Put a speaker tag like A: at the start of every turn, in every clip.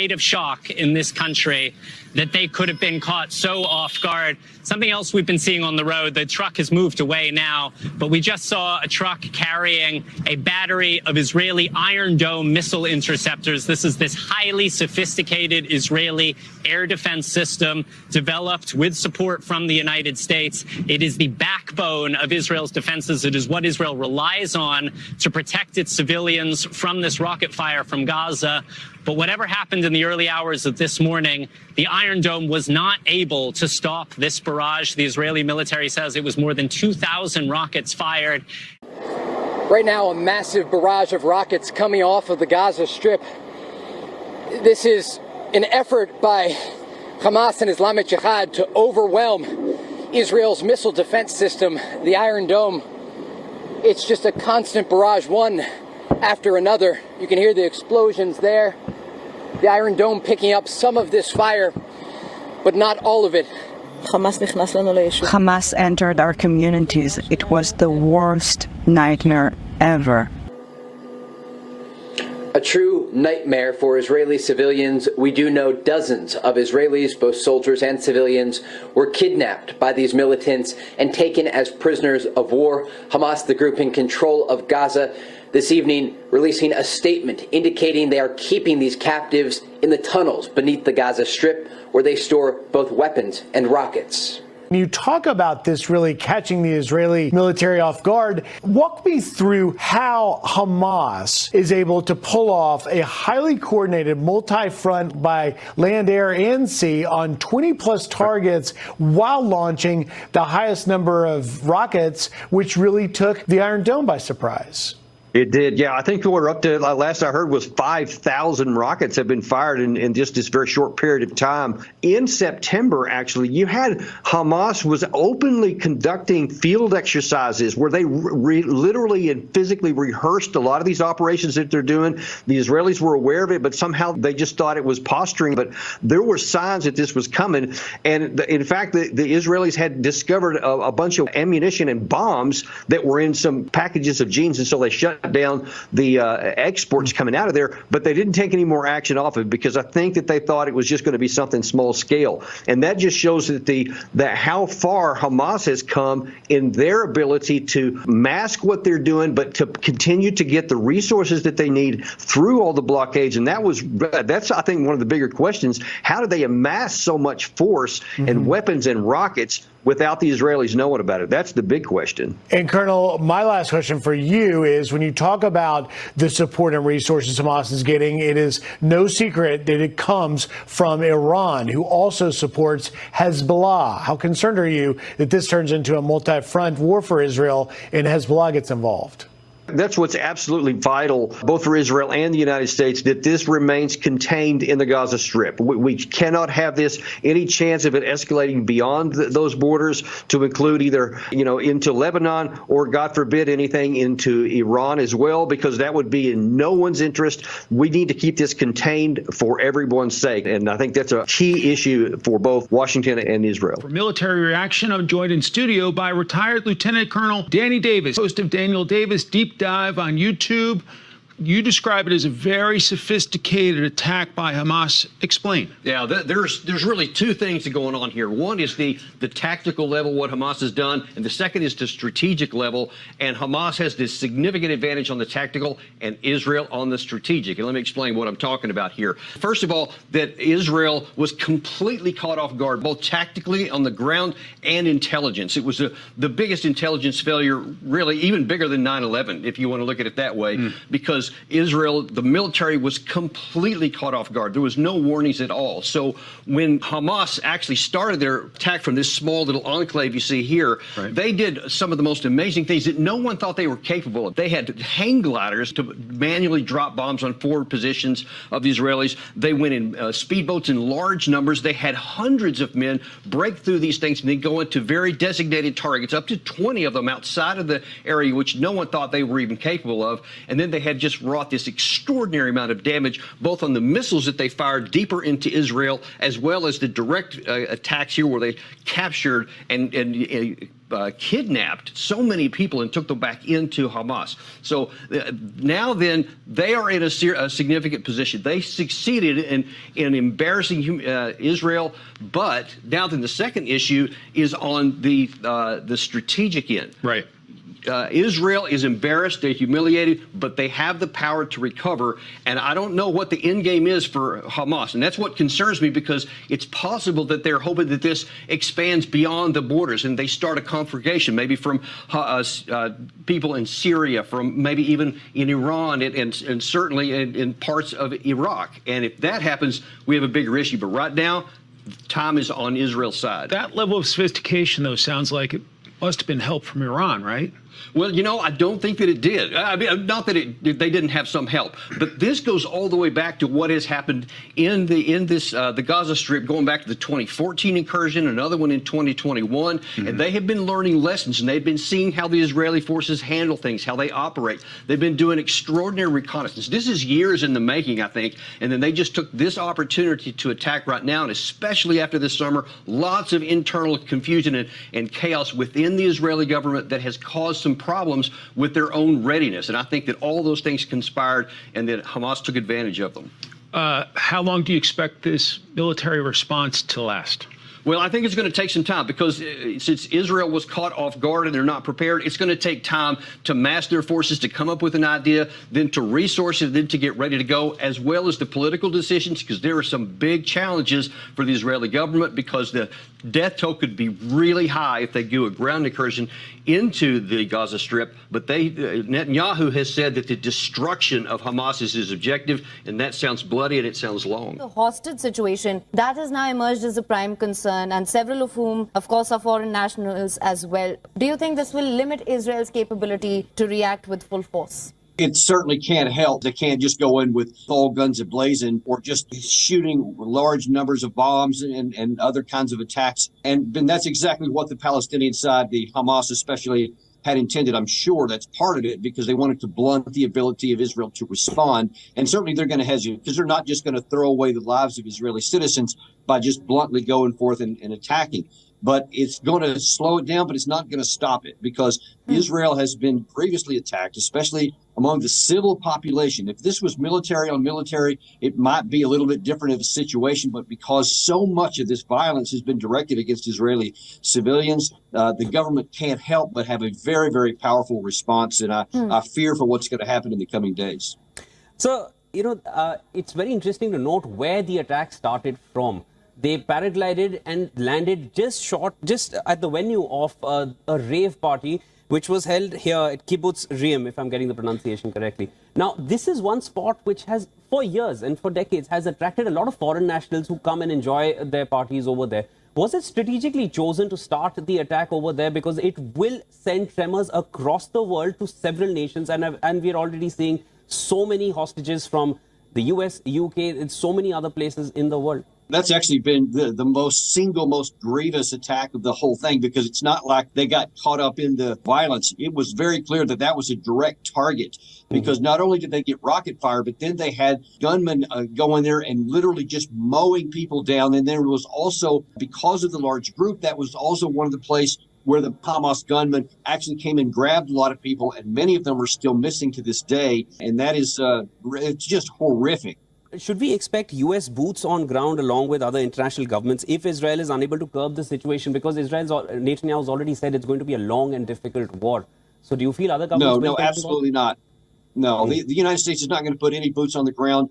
A: state of shock in this country that they could have been caught so off guard. Something else we've been seeing on the road, the truck has moved away now, but we just saw a truck carrying a battery of Israeli Iron Dome missile interceptors. This is this highly sophisticated Israeli air defense system developed with support from the United States. It is the backbone of Israel's defenses. It is what Israel relies on to protect its civilians from this rocket fire from Gaza. But whatever happened in the early hours of this morning, the Iron Dome was not able to stop this barrage. The Israeli military says it was more than 2,000 rockets fired.
B: Right now, a massive barrage of rockets coming off of the Gaza Strip. This is an effort by Hamas and Islamic Jihad to overwhelm Israel's missile defense system, the Iron Dome. It's just a constant barrage, one after another. You can hear the explosions there. The Iron Dome picking up some of this fire, but not all of it.
C: Hamas entered our communities. It was the worst nightmare ever.
B: A true nightmare for Israeli civilians. We do know dozens of Israelis, both soldiers and civilians, were kidnapped by these militants and taken as prisoners of war. Hamas, the group in control of Gaza, this evening releasing a statement indicating they are keeping these captives in the tunnels beneath the Gaza Strip, where they store both weapons and rockets.
D: When you talk about this really catching the Israeli military off guard, walk me through how Hamas is able to pull off a highly coordinated multi-front by land, air, and sea on 20-plus targets while launching the highest number of rockets, which really took the Iron Dome by surprise.
E: It did, yeah. I think we're up to, last I heard, was 5,000 rockets have been fired in just this very short period of time. In September, actually, you had Hamas was openly conducting field exercises where they literally and physically rehearsed a lot of these operations that they're doing. The Israelis were aware of it, but somehow they just thought it was posturing. But there were signs that this was coming. And in fact, the Israelis had discovered a bunch of ammunition and bombs that were in some packages of jeans, and so they shut down the exports coming out of there, but they didn't take any more action off it because I think that they thought it was just going to be something small scale. And that just shows that how far Hamas has come in their ability to mask what they're doing, but to continue to get the resources that they need through all the blockades. And that's, I think, one of the bigger questions. How do they amass so much force and weapons and rockets without the Israelis knowing about it? That's the big question.
D: And Colonel, my last question for you is, when you talk about the support and resources Hamas is getting, it is no secret that it comes from Iran, who also supports Hezbollah. How concerned are you that this turns into a multi-front war for Israel and Hezbollah gets involved?
E: That's what's absolutely vital, both for Israel and the United States, that this remains contained in the Gaza Strip. We cannot have this, any chance of it escalating beyond those borders to include either, into Lebanon or, God forbid, anything into Iran as well, because that would be in no one's interest. We need to keep this contained for everyone's sake. And I think that's a key issue for both Washington and Israel.
F: For Military Reaction, I'm joined in studio by retired Lieutenant Colonel Danny Davis, host of Daniel Davis Deep Dive on YouTube. You describe it as a very sophisticated attack by Hamas. Explain.
G: Yeah, there's really two things going on here. One is the tactical level, what Hamas has done, and the second is the strategic level. And Hamas has this significant advantage on the tactical and Israel on the strategic. And let me explain what I'm talking about here. First of all, that Israel was completely caught off guard, both tactically on the ground and intelligence. It was the biggest intelligence failure, really, even bigger than 9/11, if you want to look at it that way, because Israel, the military, was completely caught off guard. There was no warnings at all. So when Hamas actually started their attack from this small little enclave you see here, they did some of the most amazing things that no one thought they were capable of. They had hang gliders to manually drop bombs on forward positions of the Israelis. They went in speedboats in large numbers. They had hundreds of men break through these things and then go into very designated targets, up to 20 of them outside of the area, which no one thought they were even capable of. And then they had just just wrought this extraordinary amount of damage, both on the missiles that they fired deeper into Israel, as well as the direct attacks here where they captured and kidnapped so many people and took them back into Hamas. So now then they are in a significant position. They succeeded in embarrassing Israel, but now then the second issue is on the strategic end.
F: Right.
G: Israel is embarrassed, they're humiliated, but they have the power to recover. And I don't know what the end game is for Hamas. And that's what concerns me, because it's possible that they're hoping that this expands beyond the borders and they start a conflagration, maybe from people in Syria, from maybe even in Iran, and certainly in parts of Iraq. And if that happens, we have a bigger issue. But right now, time is on Israel's side.
F: That level of sophistication, though, sounds like it must have been help from Iran, right?
G: Well, you know, I don't think that it did. I mean, not that they didn't have some help, but this goes all the way back to what has happened in the Gaza Strip, going back to the 2014 incursion, another one in 2021, and they have been learning lessons, and they've been seeing how the Israeli forces handle things, how they operate. They've been doing extraordinary reconnaissance. This is years in the making, I think, and then they just took this opportunity to attack right now, and especially after this summer, lots of internal confusion and chaos within the Israeli government that has caused some problems with their own readiness. And I think that all those things conspired and that Hamas took advantage of them.
F: How long do you expect this military response to last?
G: Well, I think it's going to take some time, because since Israel was caught off guard and they're not prepared, it's going to take time to mass their forces, to come up with an idea, then to resource it, then to get ready to go, as well as the political decisions, because there are some big challenges for the Israeli government, because the death toll could be really high if they do a ground incursion into the Gaza Strip. But Netanyahu has said that the destruction of Hamas is his objective, and that sounds bloody and it sounds long.
H: The hostage situation, that has now emerged as a prime concern, and several of whom, of course, are foreign nationals as well. Do you think this will limit Israel's capability to react with full force?
I: It certainly can't help. They can't just go in with all guns ablazing or just shooting large numbers of bombs and other kinds of attacks. And that's exactly what the Palestinian side, the Hamas especially, had intended. I'm sure that's part of it, because they wanted to blunt the ability of Israel to respond. And certainly they're going to hesitate, because they're not just going to throw away the lives of Israeli citizens by just bluntly going forth and attacking. But it's going to slow it down, but it's not going to stop it, because Israel has been previously attacked, especially among the civil population. If this was military on military, it might be a little bit different of a situation. But because so much of this violence has been directed against Israeli civilians, the government can't help but have a very, very powerful response. And I fear for what's going to happen in the coming days.
J: So, it's very interesting to note where the attack started from. They paraglided and landed just at the venue of a rave party, which was held here at Kibbutz Re'im, if I'm getting the pronunciation correctly. Now, this is one spot which has, for years and for decades, has attracted a lot of foreign nationals who come and enjoy their parties over there. Was it strategically chosen to start the attack over there? Because it will send tremors across the world to several nations, and we're already seeing so many hostages from the US, UK, and so many other places in the world.
I: That's actually been the most grievous attack of the whole thing, because it's not like they got caught up in the violence. It was very clear that that was a direct target, because not only did they get rocket fire, but then they had gunmen go in there and literally just mowing people down. And there was also, because of the large group, that was also one of the places where the Hamas gunmen actually came and grabbed a lot of people, and many of them are still missing to this day. And that is it's just horrific.
J: Should we expect U.S. boots on ground along with other international governments if Israel is unable to curb the situation? Because Netanyahu has already said it's going to be a long and difficult war. So do you feel other governments...
I: No, absolutely not. No, the United States is not going to put any boots on the ground.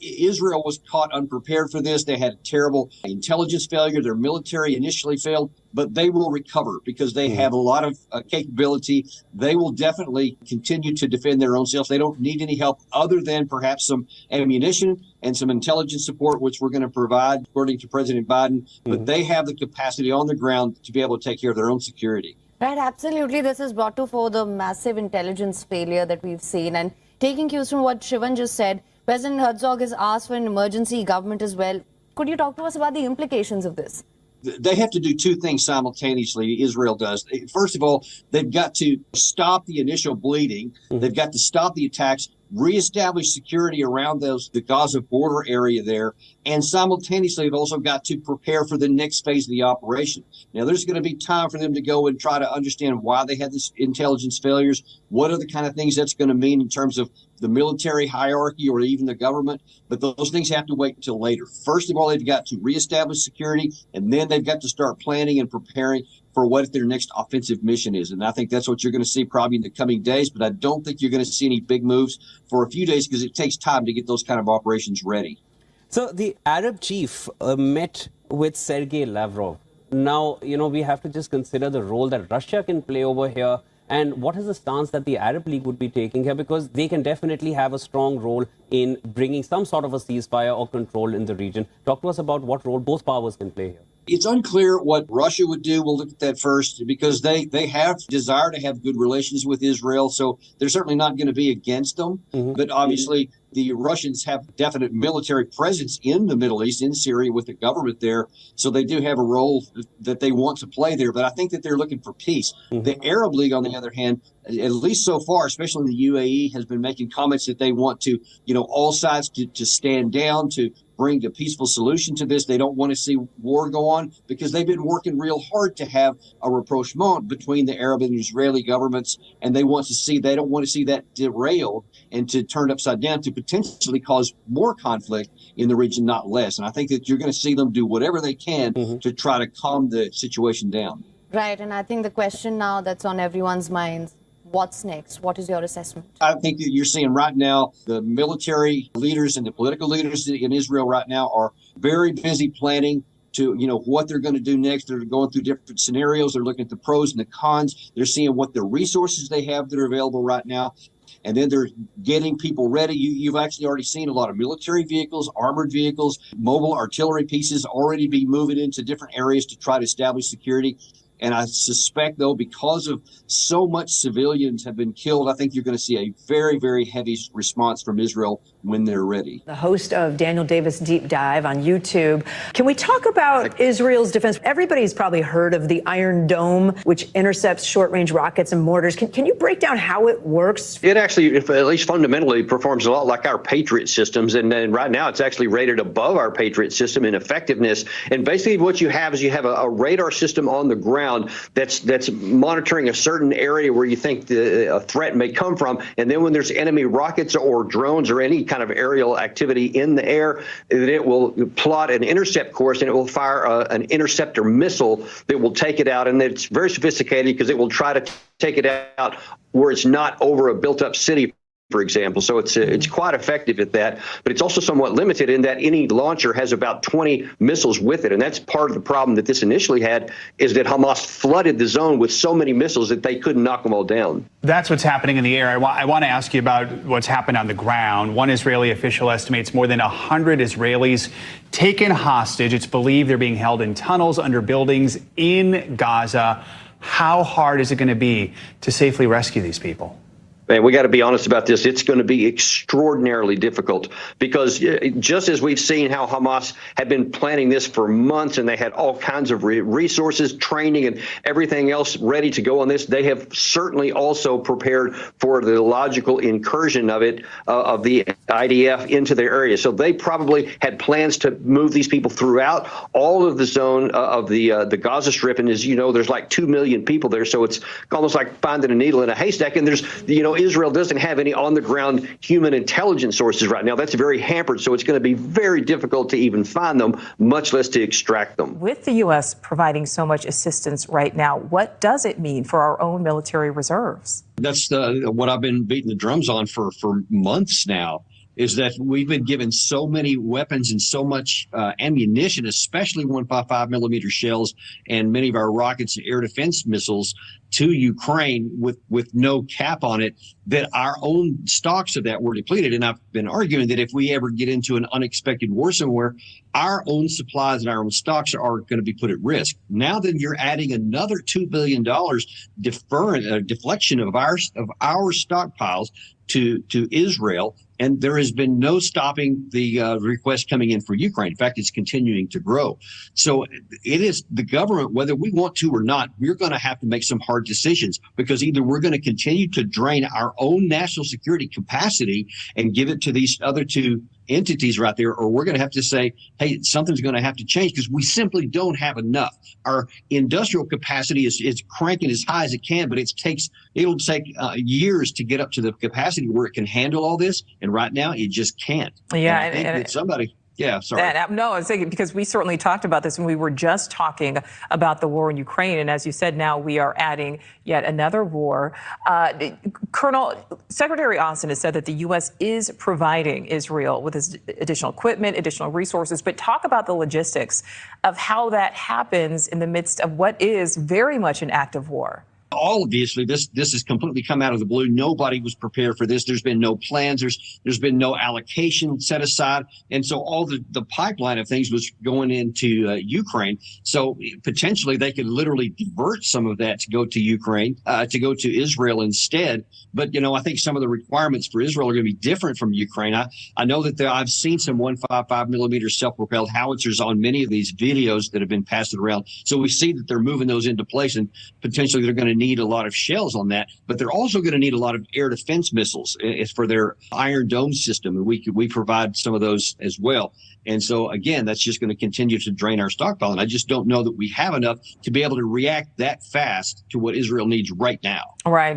I: Israel was caught unprepared for this. They had a terrible intelligence failure. Their military initially failed, but they will recover because they have a lot of capability. They will definitely continue to defend their own selves. They don't need any help other than perhaps some ammunition and some intelligence support, which we're going to provide, according to President Biden. But they have the capacity on the ground to be able to take care of their own security.
H: Right, absolutely. This has brought to fore the massive intelligence failure that we've seen. And taking cues from what Shivan just said, President Herzog has asked for an emergency government as well. Could you talk to us about the implications of this?
I: They have to do two things simultaneously, Israel does. First of all, they've got to stop the initial bleeding. They've got to stop the attacks. reestablish security around the Gaza border area there. And simultaneously, they've also got to prepare for the next phase of the operation. Now, there's going to be time for them to go and try to understand why they had this intelligence failures. What are the kind of things that's going to mean in terms of the military hierarchy or even the government? But those things have to wait until later. First of all, they've got to reestablish security, and then they've got to start planning and preparing for what their next offensive mission is. And I think that's what you're going to see probably in the coming days, but I don't think you're going to see any big moves for a few days because it takes time to get those kind of operations ready.
J: So the Arab chief met with Sergei Lavrov. Now, we have to just consider the role that Russia can play over here. And what is the stance that the Arab League would be taking here? Because they can definitely have a strong role in bringing some sort of a ceasefire or control in the region. Talk to us about what role both powers can play here.
I: It's unclear what Russia would do. We'll look at that first because they have desire to have good relations with Israel. So they're certainly not going to be against them. But obviously, the Russians have definite military presence in the Middle East, in Syria, with the government there. So they do have a role that they want to play there. But I think that they're looking for peace. The Arab League, on the other hand, at least so far, especially in the UAE, has been making comments that they want to, all sides to stand down, to bring a peaceful solution to this. They don't want to see war go on because they've been working real hard to have a rapprochement between the Arab and Israeli governments, and they don't want to see that derailed and to turn upside down to potentially cause more conflict in the region, not less. And I think that you're going to see them do whatever they can to try to calm the situation down.
H: Right, and I think the question now that's on everyone's minds, what's next? What is your assessment?
I: I think that you're seeing right now the military leaders and the political leaders in Israel right now are very busy planning to, what they're going to do next. They're going through different scenarios. They're looking at the pros and the cons. They're seeing what the resources they have that are available right now. And then they're getting people ready. You've actually already seen a lot of military vehicles, armored vehicles, mobile artillery pieces already be moving into different areas to try to establish security. And I suspect, though, because of so much civilians have been killed, I think you're going to see a very, very heavy response from Israel when they're ready.
K: The host of Daniel Davis Deep Dive on YouTube. Can we talk about Israel's defense? Everybody's probably heard of the Iron Dome, which intercepts short-range rockets and mortars. Can you break down how it works?
E: It actually, at least fundamentally, performs a lot like our Patriot systems. And then right now it's actually rated above our Patriot system in effectiveness. And basically what you have is a radar system on the ground that's monitoring a certain area where you think a threat may come from. And then when there's enemy rockets or drones or any kind of aerial activity in the air, it will plot an intercept course and it will fire an interceptor missile that will take it out. And it's very sophisticated because it will try to take it out where it's not over a built-up city, for example. So it's quite effective at that, but it's also somewhat limited in that any launcher has about 20 missiles with it. And that's part of the problem that this initially had, is that Hamas flooded the zone with so many missiles that they couldn't knock them all down.
L: That's what's happening in the air. I want to ask you about what's happened on the ground. One Israeli official estimates more than 100 Israelis taken hostage. It's believed they're being held in tunnels under buildings in Gaza. How hard is it going to be to safely rescue these people?
E: Man, we got to be honest about this. It's going to be extraordinarily difficult because just as we've seen how Hamas had been planning this for months and they had all kinds of resources, training and everything else ready to go on this, they have certainly also prepared for the logical incursion of the IDF into their area. So they probably had plans to move these people throughout all of the zone of the Gaza Strip. And as you know, there's like 2 million people there. So it's almost like finding a needle in a haystack. And there's, Israel doesn't have any on-the-ground human intelligence sources right now. That's very hampered, so it's going to be very difficult to even find them, much less to extract them.
K: With the U.S. providing so much assistance right now, what does it mean for our own military reserves?
I: That's what I've been beating the drums on for months now, is that we've been given so many weapons and so much ammunition, especially 155 millimeter shells and many of our rockets and air defense missiles to Ukraine with no cap on it, that our own stocks of that were depleted. And I've been arguing that if we ever get into an unexpected war somewhere, our own supplies and our own stocks are going to be put at risk. Now that you're adding another $2 billion deflection of our stockpiles to Israel, and there has been no stopping the request coming in for Ukraine. In fact, it's continuing to grow. So it is the government, whether we want to or not, we're going to have to make some hard hard decisions, because either we're going to continue to drain our own national security capacity and give it to these other two entities right there, or we're going to have to say, hey, something's going to have to change, because we simply don't have enough. Our industrial capacity is cranking as high as it can, but it'll take years to get up to the capacity where it can handle all this. And right now, it just can't.
K: Yeah,
I: and I think that somebody. Yeah, sorry.
K: No, I was thinking, because we certainly talked about this when we were just talking about the war in Ukraine. And as you said, now we are adding yet another war. Colonel, Secretary Austin has said that the U.S. is providing Israel with additional equipment, additional resources. But talk about the logistics of how that happens in the midst of what is very much an active war.
I: Obviously, this has completely come out of the blue. Nobody was prepared for this. There's been no plans. There's been no allocation set aside. And so all the pipeline of things was going into Ukraine. So potentially they could literally divert some of that to go to Ukraine, to go to Israel instead. But, I think some of the requirements for Israel are going to be different from Ukraine. I know that I've seen some 155 millimeter self-propelled howitzers on many of these videos that have been passed around. So we see that they're moving those into place, and potentially they're going to need a lot of shells on that, but they're also going to need a lot of air defense missiles for their Iron Dome system, and we provide some of those as well. And so again, that's just going to continue to drain our stockpile, and I just don't know that we have enough to be able to react that fast to what Israel needs right now.
K: Right,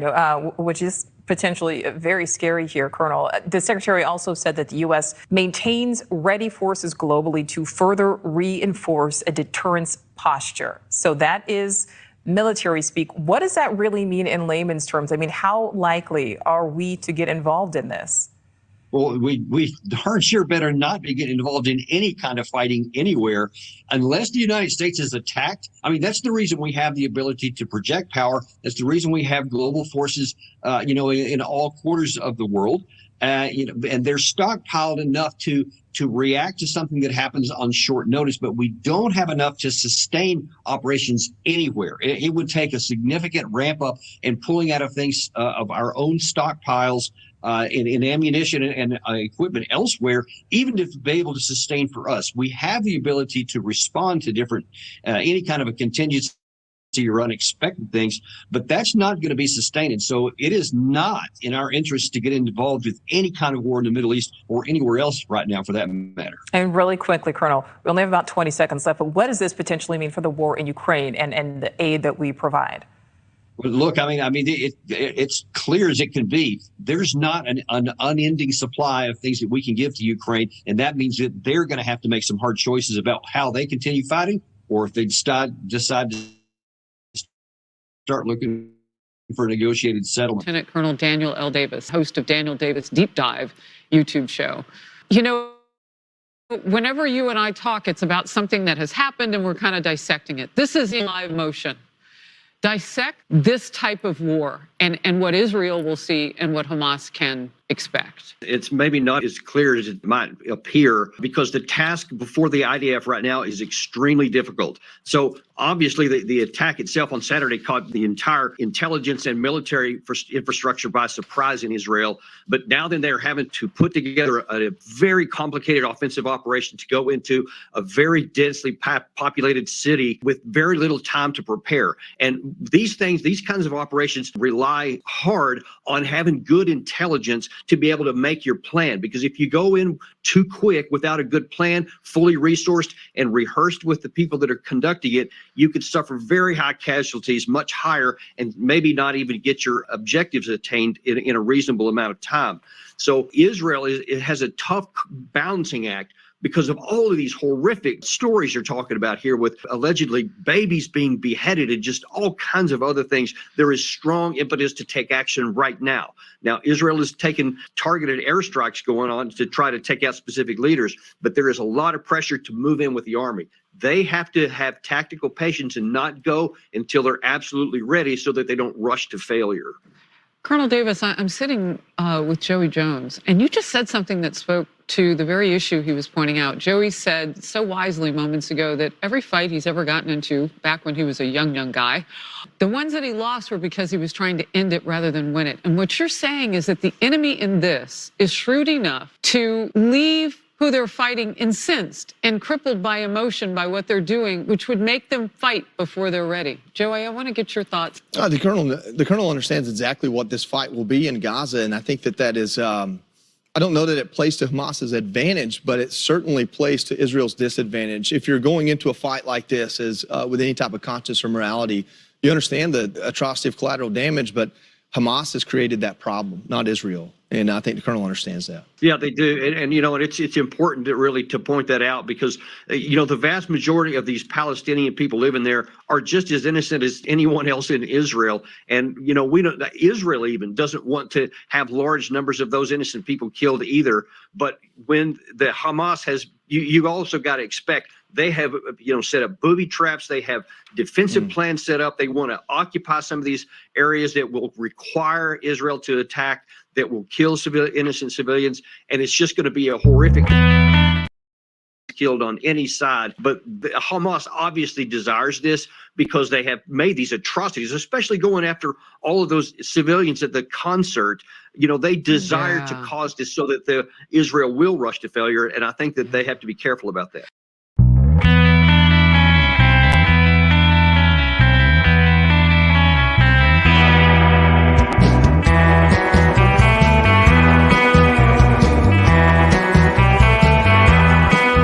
K: which is potentially very scary here, Colonel. The Secretary also said that the U.S. maintains ready forces globally to further reinforce a deterrence posture. So that is military speak. What does that really mean in layman's terms? I mean, how likely are we to get involved in this?
I: Well, we darn sure better not be getting involved in any kind of fighting anywhere unless the United States is attacked. I mean, that's the reason we have the ability to project power. That's the reason we have global forces, in all quarters of the world. And they're stockpiled enough to react to something that happens on short notice, but we don't have enough to sustain operations anywhere. It would take a significant ramp up and pulling out of things of our own stockpiles in ammunition and equipment elsewhere, even to be able to sustain for us. We have the ability to respond to different any kind of a contingency or unexpected things, but that's not going to be sustained. And so it is not in our interest to get involved with any kind of war in the Middle East or anywhere else right now, for that matter.
K: And really quickly, Colonel, we only have about 20 seconds left, but what does this potentially mean for the war in Ukraine and the aid that we provide?
I: Well, look, I mean, it's clear as it can be. There's not an unending supply of things that we can give to Ukraine, and that means that they're going to have to make some hard choices about how they continue fighting, or if they decide to start looking for a negotiated settlement.
M: Lieutenant Colonel Daniel L. Davis, host of Daniel Davis Deep Dive YouTube show. Whenever you and I talk, it's about something that has happened and we're kind of dissecting it. This is in live motion. Dissect this type of war and what Israel will see and what Hamas can expect.
G: It's maybe not as clear as it might appear, because the task before the IDF right now is extremely difficult. So obviously the attack itself on Saturday caught the entire intelligence and military infrastructure by surprise in Israel. But now then they're having to put together a very complicated offensive operation to go into a very densely populated city with very little time to prepare. And these kinds of operations rely hard on having good intelligence to be able to make your plan. Because if you go in too quick without a good plan, fully resourced and rehearsed with the people that are conducting it, you could suffer very high casualties, much higher, and maybe not even get your objectives attained in a reasonable amount of time. So Israel has a tough balancing act because of all of these horrific stories you're talking about here, with allegedly babies being beheaded and just all kinds of other things. There is strong impetus to take action right now. Now, Israel has taken targeted airstrikes going on to try to take out specific leaders, but there is a lot of pressure to move in with the army. They have to have tactical patience and not go until they're absolutely ready so that they don't rush to failure.
M: Colonel Davis, I'm sitting with Joey Jones, and you just said something that spoke to the very issue he was pointing out. Joey said so wisely moments ago that every fight he's ever gotten into, back when he was a young guy, the ones that he lost were because he was trying to end it rather than win it. And what you're saying is that the enemy in this is shrewd enough to leave who they're fighting incensed and crippled by emotion by what they're doing, which would make them fight before they're ready. Joey, I want to get your thoughts.
N: The colonel understands exactly what this fight will be in Gaza, and I think that is. I don't know that it plays to Hamas's advantage, but it certainly plays to Israel's disadvantage. If you're going into a fight like this, as with any type of conscience or morality, you understand the atrocity of collateral damage, but Hamas has created that problem, not Israel. And I think the colonel understands that.
G: Yeah, they do. And you know, and it's important to really to point that out because, you know, the vast majority of these Palestinian people living there are just as innocent as anyone else in Israel. And, you know, Israel even doesn't want to have large numbers of those innocent people killed either. But when the Hamas has, you also got to expect they have, you know, set up booby traps. They have defensive plans set up. They want to occupy some of these areas that will require Israel to attack, that will kill innocent civilians. And it's just going to be a horrific killed on any side. But Hamas obviously desires this because they have made these atrocities, especially going after all of those civilians at the concert. You know, they desire to cause this so that Israel will rush to failure. And I think that they have to be careful about that.